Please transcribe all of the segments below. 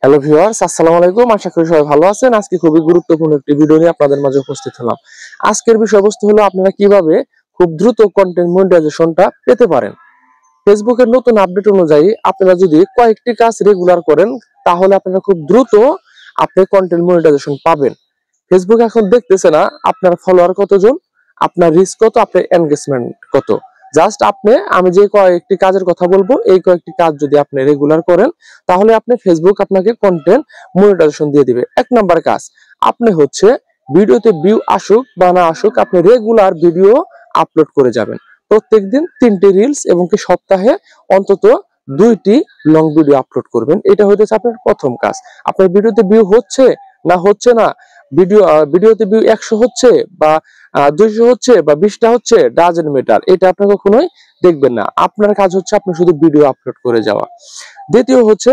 Hello viewers, আসসালামু আলাইকুম। আশা করি সবাই ভালো আছেন। আজকে খুবই গুরুত্বপূর্ণ একটি ভিডিও নিয়ে আপনাদের মাঝে উপস্থিত হলাম। আজকের বিষয়বস্তু হলো আপনারা কিভাবে খুব দ্রুত কন্টেন্ট মনিটাইজেশনটা পেতে পারেন। ফেসবুকের নতুন আপডেট অনুযায়ী আপনারা যদি কয়েকটি কাজ রেগুলার করেন তাহলে আপনারা খুব দ্রুত আপনি কন্টেন্ট মনিটাইজেশন পাবেন। ফেসবুক এখন দেখতেছে না আপনার ফলোয়ার কতজন, আপনার রিচ কত, আপনার এনগেজমেন্ট কত। জাস্ট আমি যে কয়েকটি কাজের কথা বলবো, এই কয়েকটি কাজ যদি আপনি রেগুলার করেন তাহলে ফেসবুক আপনাকে কন্টেন্ট মনিটাইজেশন দিয়ে দিবে। 1 নাম্বার কাজ, আপনি ভিডিওতে ভিউ আসুক বা না আসুক, আপনি রেগুলার ভিডিও আপলোড করে যাবেন। প্রত্যেকদিন 3টি রিলস এবং কি সপ্তাহে অন্তত 2টি লং ভিডিও আপলোড করবেন। এটা হচ্ছে আপনার প্রথম কাজ। আপনার ভিডিওতে ভিউ হচ্ছে না হচ্ছে না, ভিডিওতে ভিউ 100 হচ্ছে বা 200 হচ্ছে বা 20টা হচ্ছে, ডাজন্ট ম্যাটার। এটা আপনি কখনোই দেখবেন না। আপনার কাজ হচ্ছে আপনি শুধু ভিডিও আপলোড করে যাওয়া। দ্বিতীয় হচ্ছে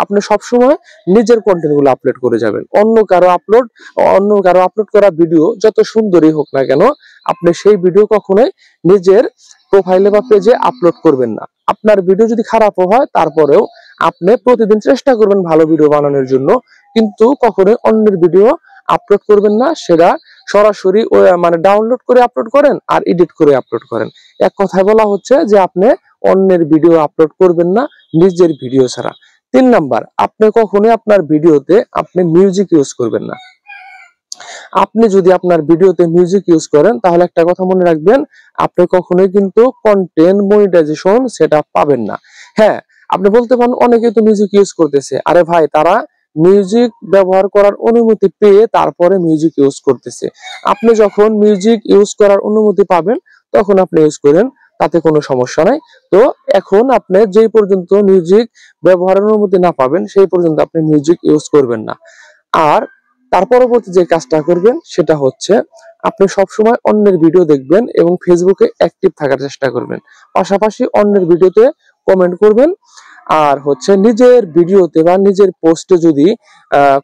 আপনি সব সময় নিজের কন্টেন্ট গুলো আপলোড করে যাবেন। অন্য কারো আপলোড করা ভিডিও যত সুন্দরই হোক না কেন, আপনি সেই ভিডিও কখনোই নিজের প্রোফাইলে বা পেজে আপলোড করবেন না। আপনার ভিডিও যদি খারাপও হয় তারপরেও আপনি প্রতিদিন চেষ্টা করবেন ভালো ভিডিও বানানোর জন্য, কিন্তু কখনোই অন্যের ভিডিও আপলোড করবেন না। সেটা সরাসরি ডাউনলোড করে আপলোড করেন আর এডিট করে আপলোড করেন। এক কথায় বলা হচ্ছে যে আপনি অন্যের ভিডিও আপলোড করবেন না নিজের ভিডিও ছাড়া। 3 নাম্বার, আপনি কখনোই আপনার ভিডিওতে মিউজিক ইউজ করবেন না। আপনি যদি আপনার ভিডিওতে মিউজিক ইউজ করেন তাহলে একটা কথা মনে রাখবেন, আপনি কখনোই কিন্তু কন্টেন্ট মনিটাইজেশন সেটা পাবেন না। হ্যাঁ, আপনি বলতে পারেন অনেকে তো মিউজিক ইউজ করতেছে। আরে ভাই, তারা মিউজিক ব্যবহার করার অনুমতি পেয়ে তারপরে মিউজিক ইউজ করতেছে। আপনি যখন মিউজিক ইউজ করার অনুমতি পাবেন তখন আপনি ইউজ করেন, তাতে কোনো সমস্যা নাই। তো এখন আপনি যেই পর্যন্ত মিউজিক ব্যবহারের অনুমতি না পাবেন সেই পর্যন্ত আপনি মিউজিক ইউজ করবেন না। আর তার পরবর্তী যে কাজটা করবেন সেটা হচ্ছে আপনি সবসময় অন্যের ভিডিও দেখবেন এবং ফেসবুকে অ্যাক্টিভ থাকার চেষ্টা করবেন। পাশাপাশি অন্যের ভিডিওতে কমেন্ট করবেন। আর নিজের ভিডিওতে বা নিজের পোস্টে যদি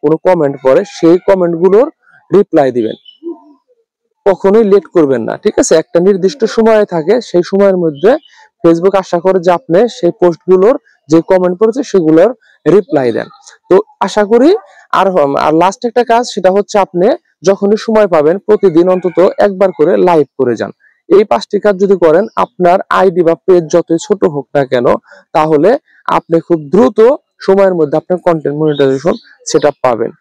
কোনো কমেন্ট পড়ে সেই কমেন্টগুলোর রিপ্লাই দিবেন। কখনোই লেট করবেন না, ঠিক আছে? একটা নির্দিষ্ট সময় থাকে, সেই সময়ের মধ্যে ফেসবুক আশা করে যে আপনি সেই পোস্টগুলোর যে কমেন্ট পড়েছে সেগুলোর রিপ্লাই দেন। তো আশা করি। আর লাস্ট একটা কাজ, সেটা হচ্ছে আপনি যখনই সময় পাবেন প্রতিদিন অন্তত একবার করে লাইভ করে যান। এই 5টি কাজ যদি করেন, আপনার আইডি বা পেজ যতই ছোট হোক না কেন, তাহলে আপনি খুব দ্রুত সময়ের মধ্যে আপনার কন্টেন্ট মনিটাইজেশন সেটআপ পাবেন।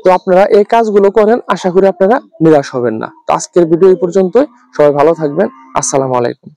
তো আপনারা এই কাজগুলো করেন, আশা করি আপনারা নিরাশ হবেন না। তো আজকের ভিডিও এই পর্যন্তই। সবাই ভালো থাকবেন। আসসালামু আলাইকুম।